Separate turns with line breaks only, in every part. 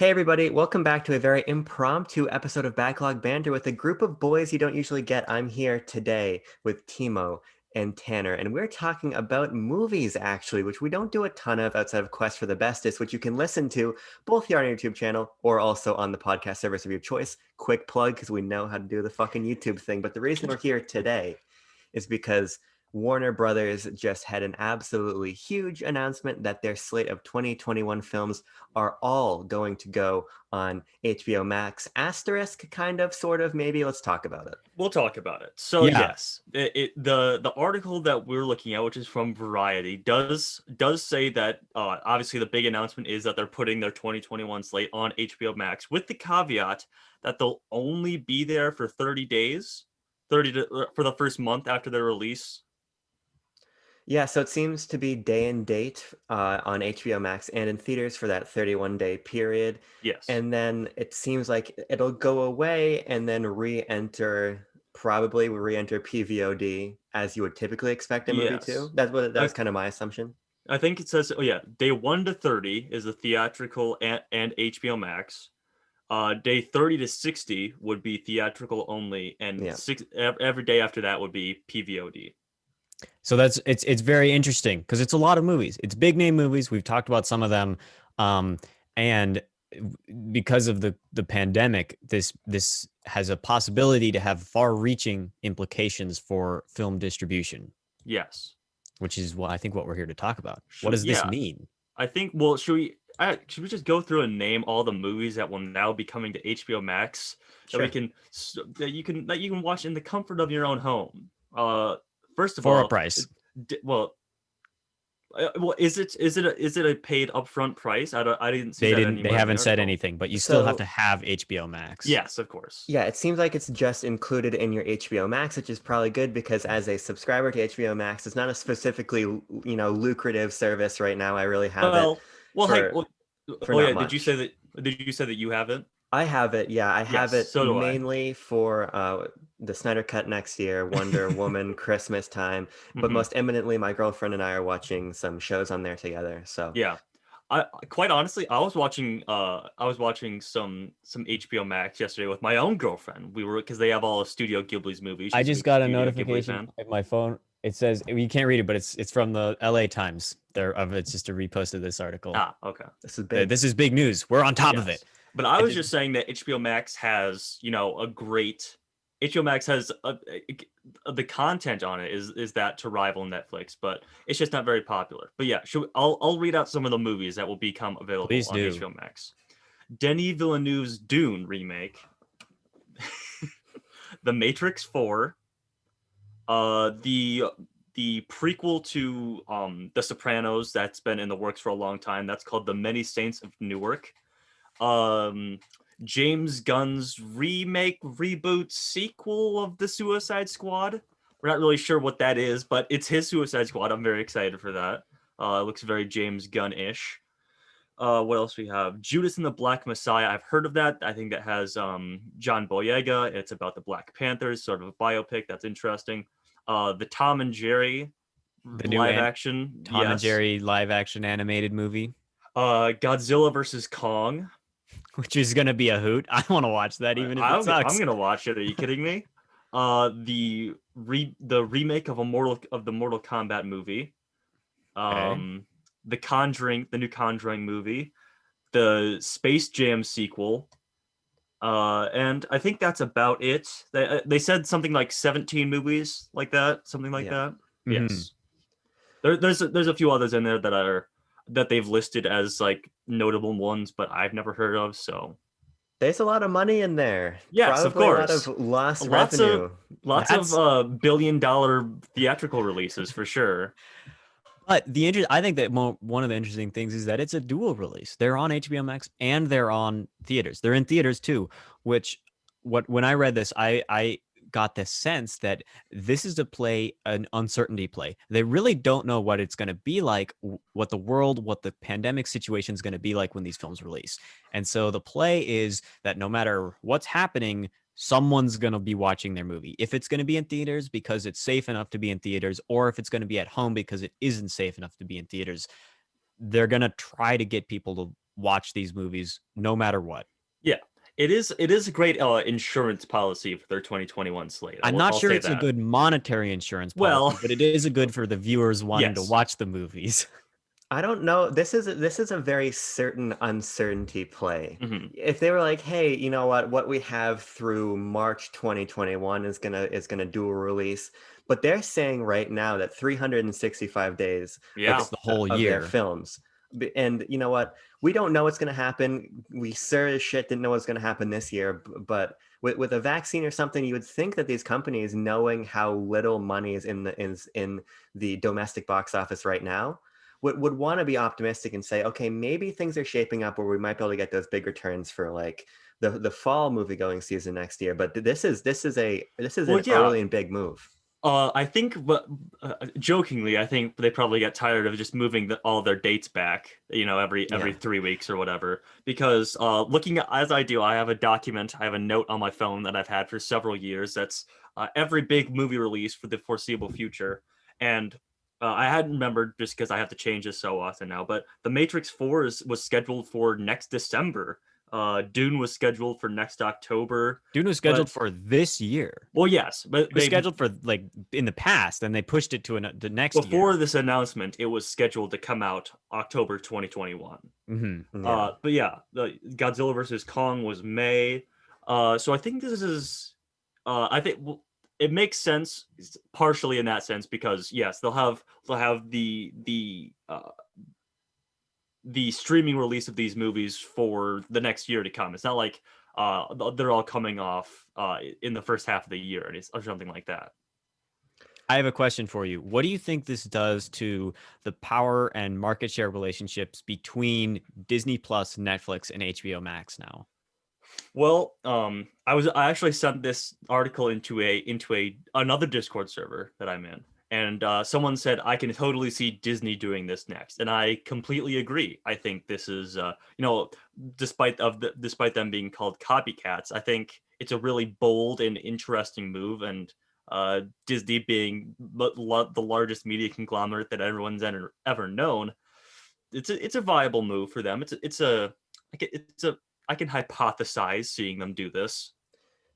Hey everybody, welcome back to a very impromptu episode of Backlog Banter with a group of boys you don't usually get. I'm here today with Timo and Tanner, and we're talking about movies actually, which we don't do a ton of outside of Quest for the Bestest, which you can listen to both here on our YouTube channel or also on the podcast service of your choice. Quick plug, because we know how to do the fucking YouTube thing. But the reason we're here today is because Warner Brothers just had an absolutely huge announcement that their slate of 2021 films are all going to go on HBO Max. Asterisk, kind of, sort of, maybe. Let's talk about it.
We'll talk about it. So
Yeah.
yes, the article that we're looking at, which is from Variety, does say that obviously the big announcement is that they're putting their 2021 slate on HBO Max, with the caveat that they'll only be there for 30 days, for the first month after their release.
Yeah, so it seems to be day and date on HBO Max and in theaters for that 31-day period.
Yes.
And then it seems like it'll go away and then probably re-enter PVOD as you would typically expect a movie
Yes.
to. That was kind of my assumption.
I think it says, oh yeah, day 1 to 30 is the theatrical and HBO Max. Day 30 to 60 would be theatrical only, and
Yeah.
every day after that would be PVOD.
So it's very interesting because it's a lot of movies. It's big name movies. We've talked about some of them, and because of the pandemic, this has a possibility to have far-reaching implications for film distribution.
Yes,
which is what I think what we're here to talk about.
Sure,
What does this
yeah.
mean?
I think. Well, should we just go through and name all the movies that will now be coming to HBO Max
Sure.
that you can watch in the comfort of your own home? First of
For
all,
a price.
Is it a paid upfront price? I didn't see
They
that
didn't.
anywhere
They
in the
haven't said
article.
anything, but you still have
So-
to have HBO Max.
Yes, of course.
Yeah, it seems like it's just included in your HBO Max, which is probably good because as a subscriber to HBO Max, it's not a specifically, lucrative service right now. I really have it. For not
yeah.
much.
Did you say that you have it?
I have it. Yeah, I have
Yes,
it
so do I.
mainly for the Snyder Cut next year, Wonder Woman, Christmas time. But
Mhm.
most eminently, my girlfriend and I are watching some shows on there together. So
Yeah. I quite honestly, I was watching some HBO Max yesterday with my own girlfriend. We were, because they have all of Studio Ghibli's movies.
I
She's
just
big
got a
Studio Ghibli
notification
fan.
on my phone. It says you can't read it, but it's from the LA Times. It's just a repost of this article.
Okay.
this is big.
This is big news. We're on top of
Yes.
it.
But I was just saying that HBO Max has, a great HBO Max has the content on it is that to rival Netflix, but it's just not very popular. But yeah, I'll read out some of the movies that will become available
Please
on
do.
HBO Max. Denis Villeneuve's Dune remake, The Matrix 4, the prequel to The Sopranos that's been in the works for a long time. That's called The Many Saints of Newark. James Gunn's remake, reboot, sequel of The Suicide Squad. We're not really sure what that is, but it's his Suicide Squad. I'm very excited for that. It looks very James Gunn-ish. What else we have? Judas and the Black Messiah. I've heard of that. I think that has John Boyega. It's about the Black Panthers, sort of a biopic. That's interesting. The Tom and Jerry
The new
live action.
Tom and Jerry live action animated movie,
Godzilla versus Kong.
which is gonna be a hoot. I want to watch that, even if it sucks.
I'm gonna watch it. Are you kidding me? The remake of the Mortal Kombat movie.
Okay.
The Conjuring, the new Conjuring movie, the Space Jam sequel, and I think that's about it. They said something like 17 movies, like that, something like that.
Mhm.
Yes. There's a few others in there that they've listed as like notable ones, but I've never heard of. So
there's a lot of money in there.
yes, of
Probably
course.
a lot of lost
Lots
revenue.
Lots
That's-
of billion-dollar theatrical releases for sure.
But I think that one of the interesting things is that it's a dual release. They're on HBO Max and they're on theaters. They're in theaters too. When I read this, I got the sense that this is an uncertainty play. They really don't know what it's going to be like, what the pandemic situation is going to be like when these films release. And so the play is that no matter what's happening, someone's going to be watching their movie. If it's going to be in theaters because it's safe enough to be in theaters, or if it's going to be at home because it isn't safe enough to be in theaters, they're going to try to get people to watch these movies no matter what.
Yeah, it is a great insurance policy for their 2021 slate.
I'm not
I'll
sure
say
it's a
that.
good monetary insurance
Well,
policy, but it is a good for the viewers wanting to
yes.
watch the movies.
I don't know. This is a very certain uncertainty play.
Hmm.
If they were like, "Hey, you know what we have through March 2021 is gonna do a release," but they're saying right now that 365 days of
Yeah.
That's the whole
of their
year.
films. And you know what? We don't know what's gonna happen. We sure as shit didn't know what's gonna happen this year. But with a vaccine or something, you would think that these companies, knowing how little money is in the domestic box office right now, would want to be optimistic and say, okay, maybe things are shaping up where we might be able to get those big returns for like the fall movie going season next year. But this is
Well,
an
yeah.
early and big move.
I think, but jokingly, I think they probably got tired of just moving all their dates back, every
Yeah.
3 weeks or whatever. Because looking at, as I do, I have a note on my phone that I've had for several years. That's every big movie release for the foreseeable future, and I hadn't remembered just because I have to change this so often now. But The Matrix 4 was scheduled for next December. Dune was scheduled for next October.
Dune was scheduled for this year.
Well, yes, but
It was
they
scheduled for like in the past, and they pushed it to the next
before
year.
this announcement, it was scheduled to come out October 2021.
Mm-hmm.
Yeah.
But yeah, the Godzilla versus Kong was May. So I think this is, I think it makes sense partially in that sense because yes, they'll have the streaming release of these movies for the next year to come. It's not like they're all coming off in the first half of the year or something like that.
I have a question for you. What do you think this does to the power and market share relationships between Disney Plus, Netflix, and HBO Max now?
Well, I actually sent this article into another Discord server that I'm in, and someone said I can totally see Disney doing this next, and I completely agree. I think this is, despite them being called copycats, I think it's a really bold and interesting move, and Disney being the largest media conglomerate that everyone's ever known, it's a viable move for them. It's a I can hypothesize seeing them do this.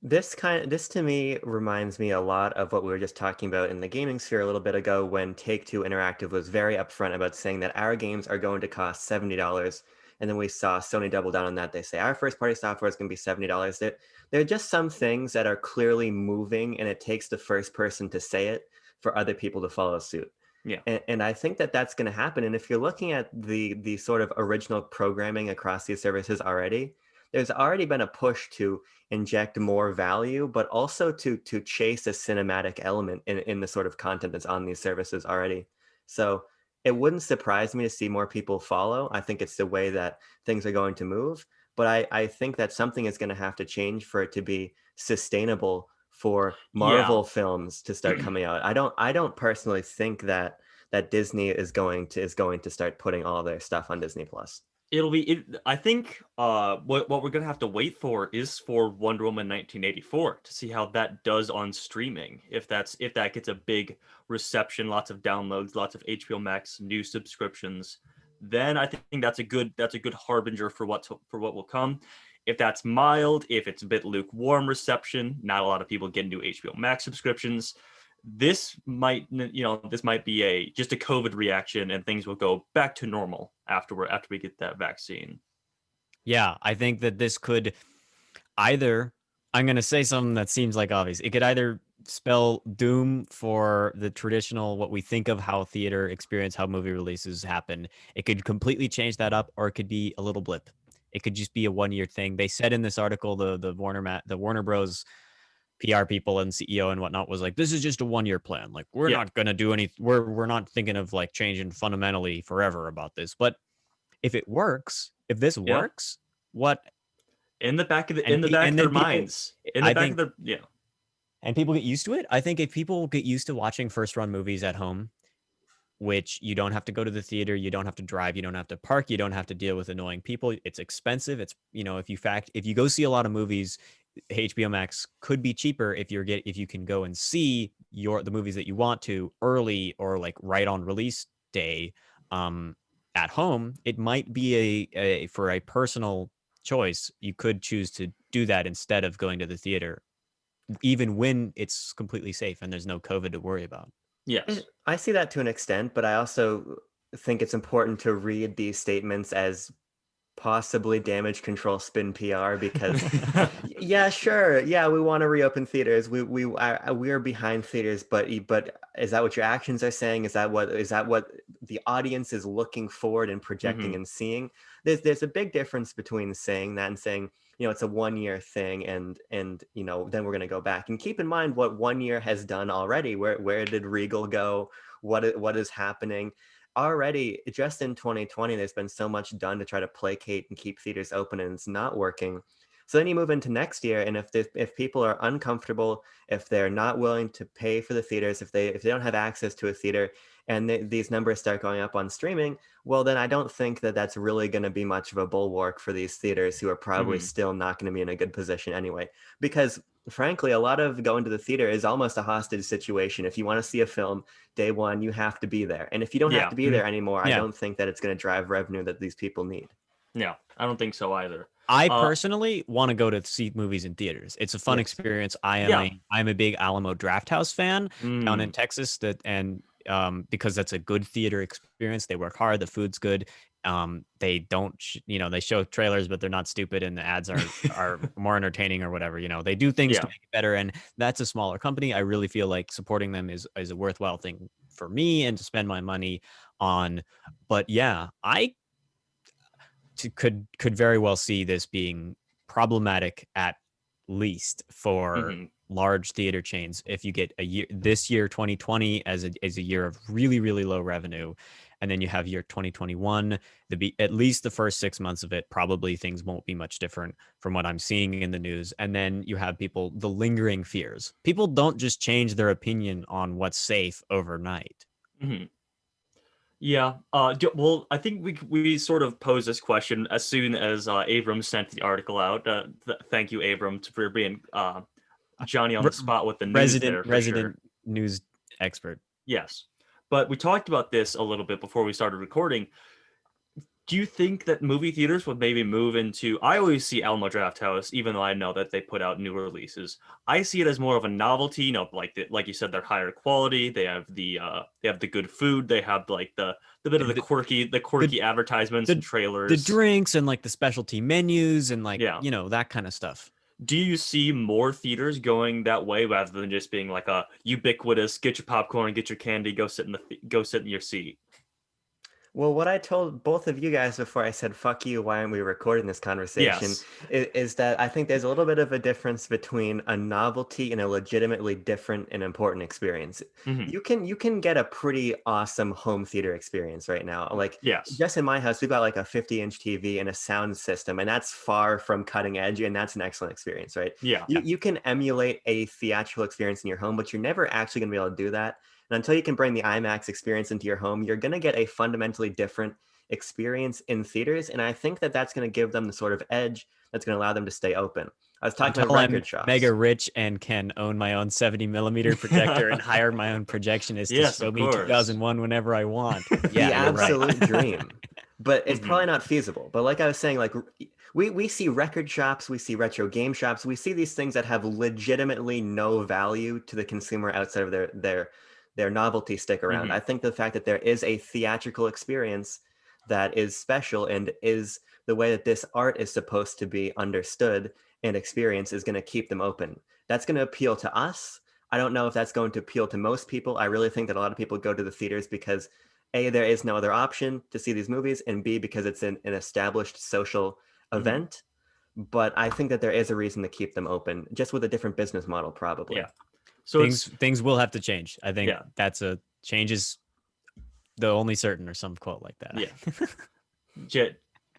This to me reminds me a lot of what we were just talking about in the gaming sphere a little bit ago when Take-Two Interactive was very upfront about saying that our games are going to cost $70. And then we saw Sony double down on that. They say our first party software is going to be $70. There are just some things that are clearly moving, and it takes the first person to say it for other people to follow suit.
Yeah.
And I think that that's going to happen. And if you're looking at the sort of original programming across these services already, there's already been a push to inject more value, but also to chase a cinematic element in the sort of content that's on these services already. So it wouldn't surprise me to see more people follow. I think it's the way that things are going to move. But I think that something is going to have to change for it to be sustainable for Marvel films to start coming out. I don't personally think that Disney is going to start putting all their stuff on Disney Plus.
I think what we're gonna have to wait for is for Wonder Woman 1984 to see how that does on streaming. If that gets a big reception, lots of downloads, lots of HBO Max new subscriptions, then I think that's a good harbinger for what will come. If that's mild, if it's a bit lukewarm reception, not a lot of people get into HBO Max subscriptions, this might be just a COVID reaction and things will go back to normal after we get that vaccine.
Yeah, I think that this could either, I'm going to say something that seems like obvious. It could either spell doom for the traditional, what we think of how theater experience, how movie releases happen. It could completely change that up, or it could be a little blip. It could just be a 1 year thing. They said in this article, the Warner Bros. PR people and CEO and whatnot was like, this is just a 1 year plan. Like, we're not going to do any, we're not thinking of like changing fundamentally forever about this. But if it works, if this works, what
in the back of their minds,
and people get used to it. I think if people get used to watching first run movies at home, which you don't have to go to the theater, you don't have to drive, you don't have to park, you don't have to deal with annoying people. It's expensive. It's, if you go see a lot of movies, HBO Max could be cheaper if you can go and see the movies that you want to early or like right on release day, at home, it might be a for a personal choice. You could choose to do that instead of going to the theater, even when it's completely safe and there's no COVID to worry about.
Yes.
I see that to an extent, but I also think it's important to read these statements as possibly damage control spin PR because yeah, sure, yeah, we want to reopen theaters. We are behind theaters, but is that what your actions are saying? Is that what the audience is looking forward and projecting
Mhm.
and seeing? There's a big difference between saying that and saying, it's a 1 year thing, and then we're gonna go back. And keep in mind what 1 year has done already. Where did Regal go? What is happening? Already just in 2020 there's been so much done to try to placate and keep theaters open, and it's not working. So then you move into next year, and if people are uncomfortable, if they're not willing to pay for the theaters, if they don't have access to a theater, and these numbers start going up on streaming, well then I don't think that that's really going to be much of a bulwark for these theaters, who are probably
Mhm.
still not going to be in a good position anyway, because frankly a lot of going to the theater is almost a hostage situation. If you want to see a film day one, you have to be there. And if you don't have
Yeah.
to be there anymore, I
Yeah.
don't think that it's going to drive revenue that these people need.
Yeah. I don't think so either.
I
Uh,
personally want to go to see movies in theaters. It's a fun
Yes.
experience.
Yeah.
I'm a big Alamo Drafthouse fan down in
Mm.
Texas, because that's a good theater experience. They work hard, the food's good. They don't they show trailers, but they're not stupid, and the ads are more entertaining or whatever. They do things to
Yeah.
make it better, and that's a smaller company. I really feel like supporting them is a worthwhile thing for me and to spend my money on. But yeah, I could very well see this being problematic, at least for
Mhm.
large theater chains. If you get this year 2020 as a year of really really low revenue, and then you have year 2021, at least the first 6 months of it, probably things won't be much different from what I'm seeing in the news. And then you have the lingering fears. People don't just change their opinion on what's safe overnight.
Mhm. Yeah. Well, I think we sort of posed this question as soon as Abram sent the article out. Thank you, Abram, for being Johnny on the spot with the news there for sure.
Resident news expert.
Yes. But we talked about this a little bit before we started recording. Do you think that movie theaters would maybe move into? I always see Alamo Drafthouse, even though I know that they put out new releases. I see it as more of a novelty. Like you said, they're higher quality. They have the good food. They have like the bit of the quirky advertisements and trailers.
The drinks and like the specialty menus and like
Yeah.
that kind of stuff.
Do you see more theaters going that way rather than just being like a ubiquitous get your popcorn, get your candy, go sit in your seat?
Well, what I told both of you guys before I said, fuck you, why aren't we recording this conversation,
Yes.
is that I think there's a little bit of a difference between a novelty and a legitimately different and important experience.
Mhm.
You can get a pretty awesome home theater experience right now. Like,
Yes.
just in my house, we've got like a 50-inch TV and a sound system, and that's far from cutting edge, and that's an excellent experience, right?
Yeah.
You can emulate a theatrical experience in your home, but you're never actually going to be able to do that. And until you can bring the IMAX experience into your home, you're going to get a fundamentally different experience in theaters. And I think that that's going to give them the sort of edge that's going to allow them to stay open. I was talking about
Until I'm
record shops.
mega rich and can own my own 70 millimeter projector and hire my own projectionist
Yes,
to show
of
me
course.
2001 whenever I want.
The
Yeah, you're right.
absolute dream. But it's
Mhm.
probably not feasible. But like I was saying, like we see record shops, we see retro game shops, we see these things that have legitimately no value to the consumer outside of their novelty stick around.
Mhm.
I think the fact that there is a theatrical experience that is special and is the way that this art is supposed to be understood and experienced is going to keep them open. That's going to appeal to us. I don't know if that's going to appeal to most people. I really think that a lot of people go to the theaters because A, there is no other option to see these movies, and B, because it's an established social event. But I think that there is a reason to keep them open, just with a different business model, probably.
Yeah. So
Things will have to change. I think
Yeah.
that's a change is the only certain, or some quote like that.
Yeah.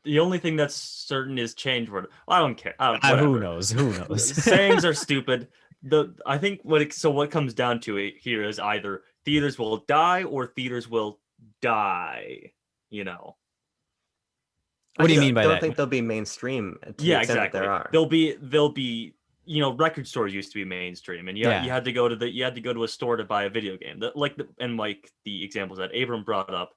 The only thing that's certain is change. I don't care.
Who
Whatever.
knows? Who knows?
Sayings are stupid. I think what comes down to it here is either theaters will die or theaters will die.
What do you mean by
I don't
that?
think they'll be mainstream to the
Yeah,
extent that
exactly.
there are.
They'll be record stores used to be mainstream, and you
Yeah.
had to go to a store to buy a video game. And like the examples that Abram brought up,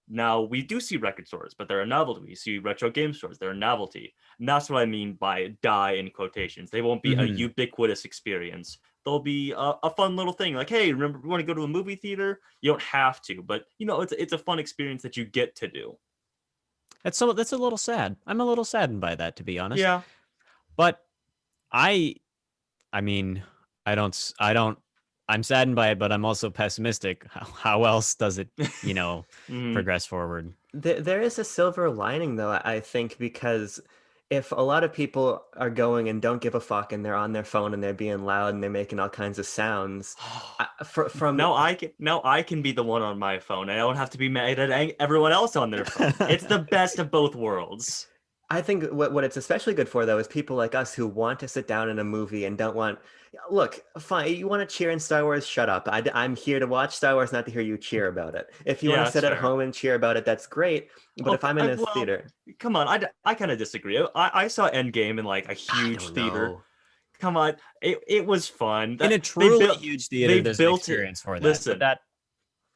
Now we do see record stores, but they're a novelty. We see retro game stores, they're a novelty. And that's what I mean by die in quotations. They won't be a
Mhm.
ubiquitous experience. They'll be a fun little thing. Like, hey, remember we want to go to a movie theater? You don't have to, but it's a fun experience that you get to do.
That's a little sad. I'm a little saddened by that, to be honest.
Yeah.
But I I mean, I don't I'm saddened by it, but I'm also pessimistic. How else does it,
Mhm.
progress forward?
There is a silver lining, though, I think, because if a lot of people are going and don't give a fuck and they're on their phone and they're being loud and they're making all kinds of sounds, from
Now I can be the one on my phone. I don't have to be mad at everyone else on their phone. It's the best of both worlds.
I think what it's especially good for, though, is people like us who want to sit down in a movie and don't want. Look, fine, you want to cheer in Star Wars? Shut up. I'm here to watch Star Wars, not to hear you cheer about it. If you
Yeah,
want to
that's
sit at
fair.
home and cheer about it, that's great. But if
Okay,
I'm in a
well,
theater,
come on. I kind of disagree. I saw Endgame in like a
I
huge
don't
theater.
know.
Come on, it was fun.
In a
That they
truly
built
huge
they
theater, there's an
built it.
experience for that. But
Listen,
that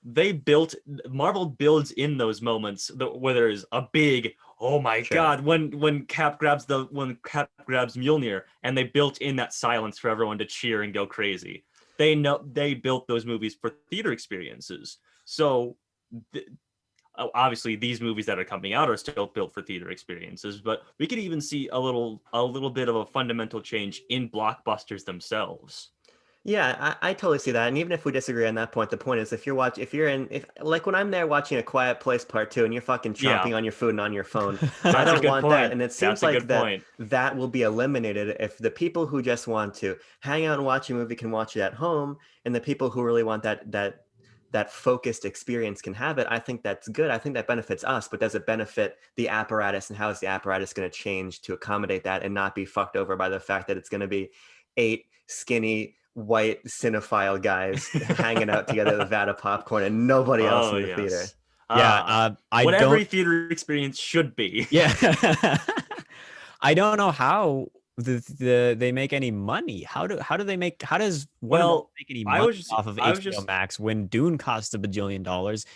they built Marvel builds in those moments where there's a big oh my
Sure.
god when Cap grabs Mjolnir, and they built in that silence for everyone to cheer and go crazy. They built those movies for theater experiences. So th- obviously these movies that are coming out are still built for theater experiences, but we could even see a little bit of a fundamental change in blockbusters themselves.
Yeah, I totally see that. And even if we disagree on that point, the point is if you're in, if like when I'm there watching A Quiet Place Part Two and you're fucking
Yeah,
chomping on your food and on your phone, I
that's a
don't
good
want that.
point.
And it seems
That's a
like
good point.
that will be eliminated if the people who just want to hang out and watch a movie can watch it at home, and the people who really want that focused experience can have it. I think that's good. I think that benefits us, but does it benefit the apparatus, and how is the apparatus going to change to accommodate that and not be fucked over by the fact that it's going to be eight skinny white cinephile guys hanging out together with a vat of popcorn and nobody else
Oh
in the theater?
yes.
yeah, I
What
don't
every theater experience should be.
yeah. I don't know how they make any money. How does Warner Bros.
Well,
Make any
I
money
was just
off of
I was
HBO
just
Max when Dune costs $1 billion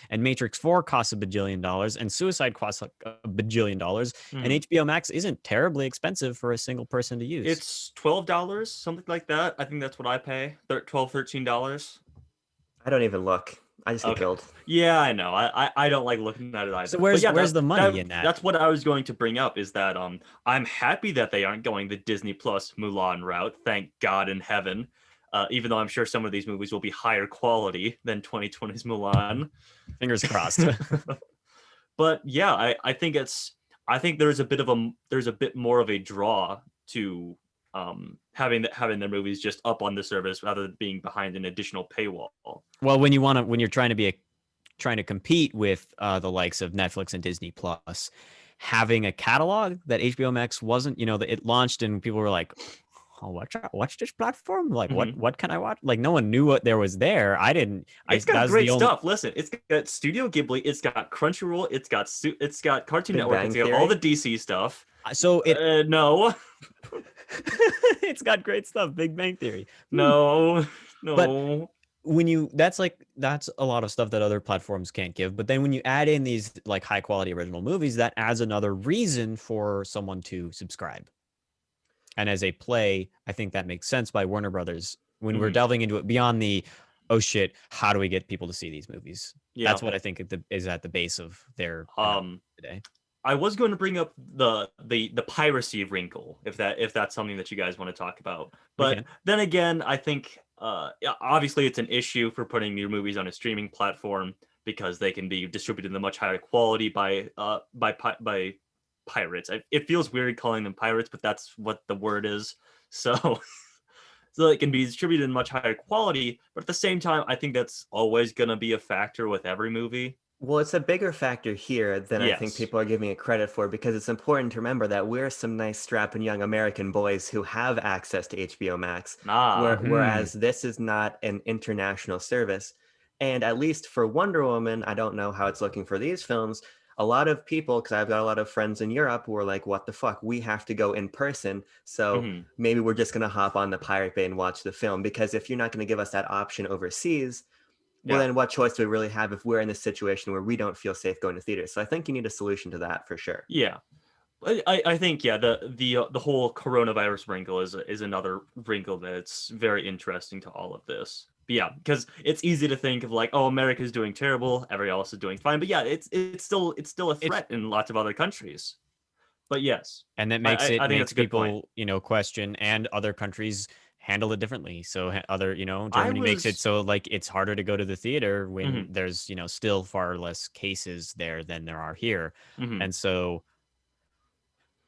and Matrix 4 costs $1 billion and Suicide costs like $1 billion and
hmm,
HBO Max isn't terribly expensive for a single person to use.
it's $12, something like that. I think that's what I pay. 12, $13.
I don't even look. I just get
Okay.
billed.
Yeah, I know. I don't like looking at it either.
So
But yeah,
where's the money in that?
that's what I was going to bring up is that I'm happy that they aren't going the Disney Plus Mulan route. Thank God in heaven. Even though I'm sure some of these movies will be higher quality than 2020's Mulan.
Fingers crossed.
But yeah, I think there's a bit more of a draw to having their movies just up on the service rather than being behind an additional paywall.
Well, when you're trying to compete with the likes of Netflix and Disney Plus, having a catalog that HBO Max wasn't, that it launched and people were like, "Oh, watch this platform? Like,
Mhm.
what can I watch?" Like, no one knew what there was there. I didn't.
It's
That
got
was the
great
only.
stuff. Listen, it's got Studio Ghibli, it's got Crunchyroll, it's got Cartoon
Big
Network,
Bang
it's got all
Theory?
the DC stuff.
So it
No,
it's got great stuff. Big Bang Theory.
no,
But
no.
that's a lot of stuff that other platforms can't give. But then when you add in these like high quality original movies, that adds another reason for someone to subscribe. And as a play, I think that makes sense by Warner Brothers when we're
Mhm.
delving into it beyond the oh shit, how do we get people to see these movies?
Yeah.
That's what I think is at the base of their announcement today.
I was going to bring up the piracy wrinkle if that's something that you guys want to talk about. But
can.
then again, I think yeah, obviously it's an issue for putting your movies on a streaming platform because they can be distributed in a much higher quality by pirates. It feels weird calling them pirates, but that's what the word is. So so it can be distributed in much higher quality, but at the same time, I think that's always going to be a factor with every movie.
Well, it's a bigger factor here than I think
Yes.
people are giving it credit for, because it's important to remember that we're some nice strapping young American boys who have access to HBO Max,
Ah,
whereas this is not an international service. And at least for Wonder Woman, I don't know how it's looking for these films. A lot of people, because I've got a lot of friends in Europe who are like, what the fuck? We have to go in person. So
mhm.
maybe we're just going to hop on the Pirate Bay and watch the film. Because if you're not going to give us that option overseas, well,
Yeah.
then what choice do we really have if we're in this situation where we don't feel safe going to theaters? So I think you need a solution to that for sure.
Yeah. I think the whole coronavirus wrinkle is another wrinkle that's very interesting to all of this. But yeah, because it's easy to think of like, oh, America's doing terrible, everybody else is doing fine. But yeah, it's still a threat in lots of other countries. But yes,
And that
I think
makes
that's a good point.
people, question, and other countries handle it differently. So other,
I
Germany makes it
was
so like it's harder to go to the theater when
mhm,
there's, still far less cases there than there are here.
mhm.
And so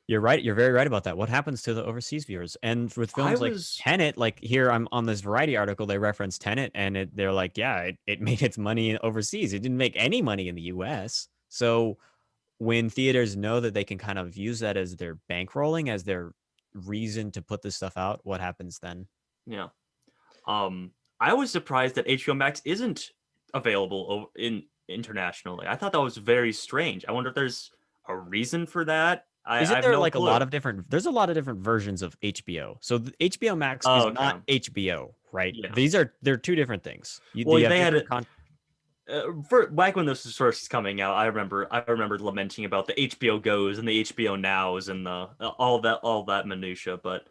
you're right. You're very right about that. What happens to the overseas viewers? And with
I
films like
was
Tenet, like here I'm on this Variety article, they reference Tenet, and they're like, yeah, it made its money overseas. It didn't make any money in the US. So when theaters know that they can kind of use that as their bankrolling, as their reason to put this stuff out, what happens then?
yeah. I was surprised that HBO Max isn't available in internationally. I thought that was very strange. I wonder if there's a reason for that. I
Isn't
have
there
no
like a lot
clue.
of different there's a lot of different versions of HBO. So the HBO Max
Oh,
is
okay.
not HBO, right?
Yeah.
They're two different things.
Well,
You have
they had
different
it for back when this was first coming out. I remember lamenting about the HBO Goes and the HBO Nows and the all that minutia. But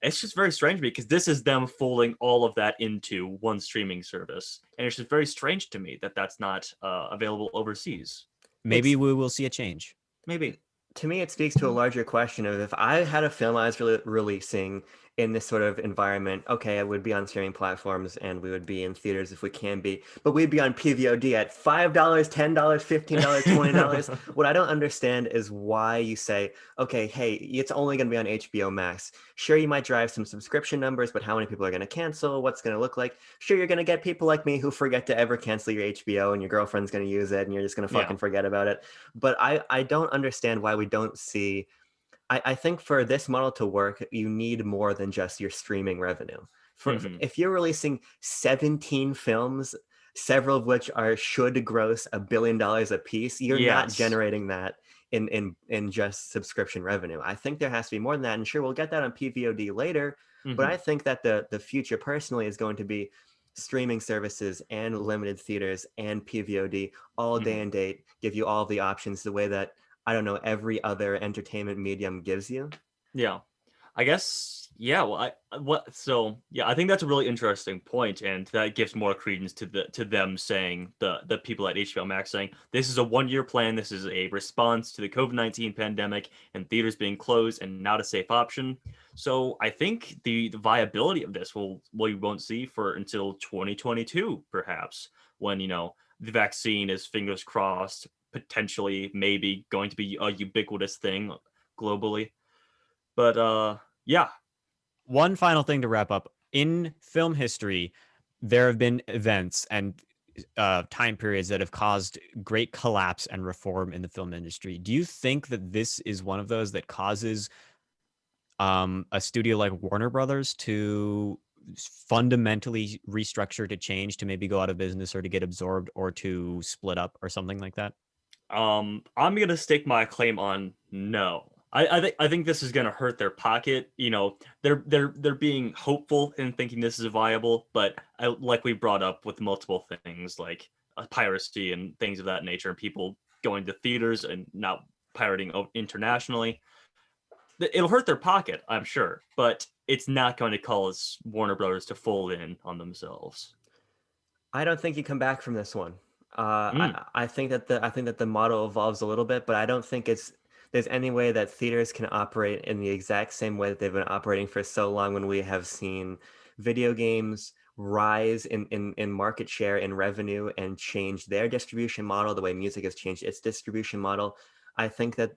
it's just very strange because this is them folding all of that into one streaming service, and it's just very strange to me that that's not available overseas.
maybe
It's
we will see a change.
Maybe.
to me, it speaks to a larger question of if I had a film I was releasing in this sort of environment, okay, it would be on streaming platforms and we would be in theaters if we can be, but we'd be on PVOD at $5, $10, $15, $20. What I don't understand is why you say, okay, hey, it's only going to be on HBO Max. Sure, you might drive some subscription numbers, but how many people are going to cancel? What's going to look like? Sure, you're going to get people like me who forget to ever cancel your HBO and your girlfriend's going to use it and you're just going to
Yeah.
fucking forget about it. But I don't understand why we don't see. I think for this model to work, you need more than just your streaming revenue.
Mhm.
If you're releasing 17 films, several of which should gross $1 billion a piece, you're not
Yes.
generating that in just subscription revenue. I think there has to be more than that. And sure, we'll get that on PVOD later, but I
Mhm.
think that the future personally is going to be streaming services and limited theaters and PVOD all day
Mhm.
and date, give you all the options the way that I don't know every other entertainment medium gives you.
Yeah. I guess yeah, well I think that's a really interesting point, and that gives more credence to them saying the people at HBO Max saying this is a 1 year plan, this is a response to the COVID-19 pandemic and theaters being closed and not a safe option. So I think the viability of this we won't see for until 2022 perhaps, when the vaccine is, fingers crossed, potentially maybe going to be a ubiquitous thing globally. But yeah.
One final thing to wrap up. In film history, there have been events and time periods that have caused great collapse and reform in the film industry. Do you think that this is one of those that causes a studio like Warner Brothers to fundamentally restructure, to change, to maybe go out of business or to get absorbed or to split up or something like that?
I'm gonna stake my claim on no. I think this is gonna hurt their pocket. They're being hopeful and thinking this is viable, but like we brought up with multiple things like piracy and things of that nature, and people going to theaters and not pirating internationally. It'll hurt their pocket, I'm sure, but it's not going to cause Warner Brothers to fold in on themselves.
I don't think you come back from this one.
Mm,
I think that the model evolves a little bit, but I don't think there's any way that theaters can operate in the exact same way that they've been operating for so long when we have seen video games rise in market share and revenue and change their distribution model the way music has changed its distribution model. I think that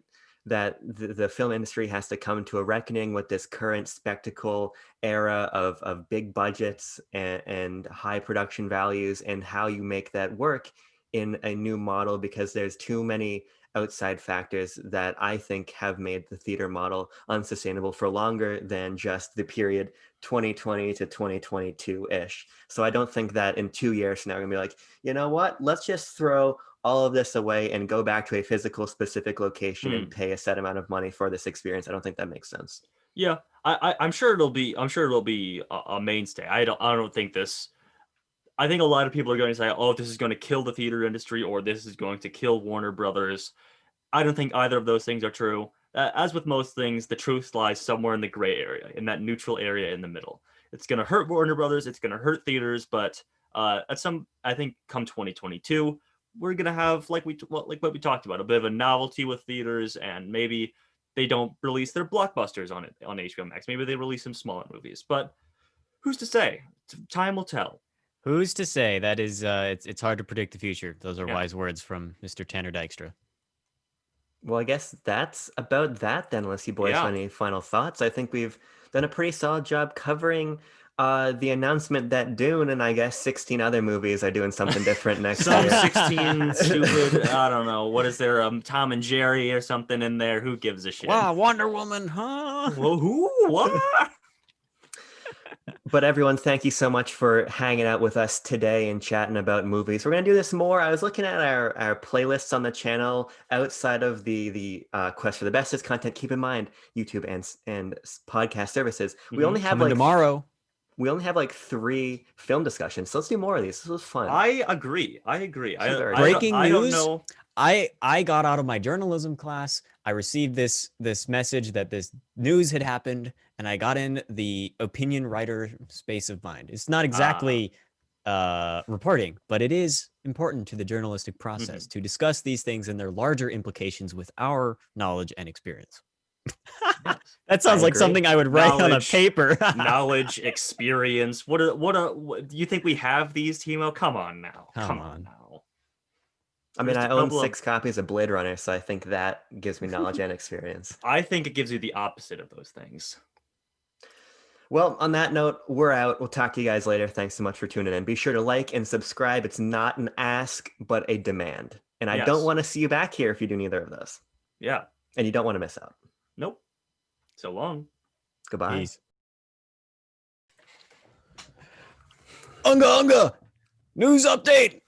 the film industry has to come to a reckoning with this current spectacle era of big budgets and high production values and how you make that work in a new model, because there's too many outside factors that I think have made the theater model unsustainable for longer than just the period 2020 to 2022-ish. So I don't think that in 2 years from now we're gonna be like, you know what, let's just throw all of this away and go back to a physical specific location and
mm.
pay a set amount of money for this experience. I don't think that makes sense.
Yeah, I'm sure it'll be a mainstay. I don't think this. I think a lot of people are going to say, oh, this is going to kill the theater industry or this is going to kill Warner Brothers. I don't think either of those things are true. As with most things, the truth lies somewhere in the gray area, in that neutral area in the middle. It's going to hurt Warner Brothers, it's going to hurt theaters, but I think come 2022, we're going to have, like what we talked about, a bit of a novelty with theaters, and maybe they don't release their blockbusters on HBO Max. Maybe they release some smaller movies, but who's to say? Time will tell.
Who's to say? That is, it's hard to predict the future. Those are
Yeah.
wise words from Mr. Tanner Dykstra.
Well, I guess that's about that then, unless you boys
Yeah.
have any final thoughts. I think we've done a pretty solid job covering the announcement that Dune and I guess 16 other movies are doing something different next
Some
year.
16 stupid, I don't know, what is there, Tom and Jerry or something in there? Who gives a shit?
Wow, Wonder Woman, huh?
Well, who? What?
But everyone, thank you so much for hanging out with us today and chatting about movies. We're going to do this more. I was looking at our playlists on the channel outside of the Quest for the Bestest content. Keep in mind, YouTube and podcast services. We only have
Coming tomorrow.
We only have like 3 film discussions. So let's do more of these. This was fun.
I agree.
Breaking
I don't
news?
know.
I got out of my journalism class. I received this message that this news had happened, and I got in the opinion writer space of mind. It's not exactly reporting, but it is important to the journalistic process to discuss these things and their larger implications with our knowledge and experience. That sounds like
agree.
something I would write on a
Knowledge.
paper.
Knowledge, experience. What do you think we have these, Timo? Come on now.
Come on.
now.
I mean,
Just
I
a
own
couple of-
6 copies of Blade Runner, so I think that gives me knowledge and experience.
I think it gives you the opposite of those things.
Well, on that note, we're out. We'll talk to you guys later. Thanks so much for tuning in. Be sure to like and subscribe. It's not an ask, but a demand. And I don't
Yes.
want to see you back here if you do neither of those.
Yeah.
And you don't want to miss out.
Nope. So long.
Goodbye.
Peace. Unga Unga! News update!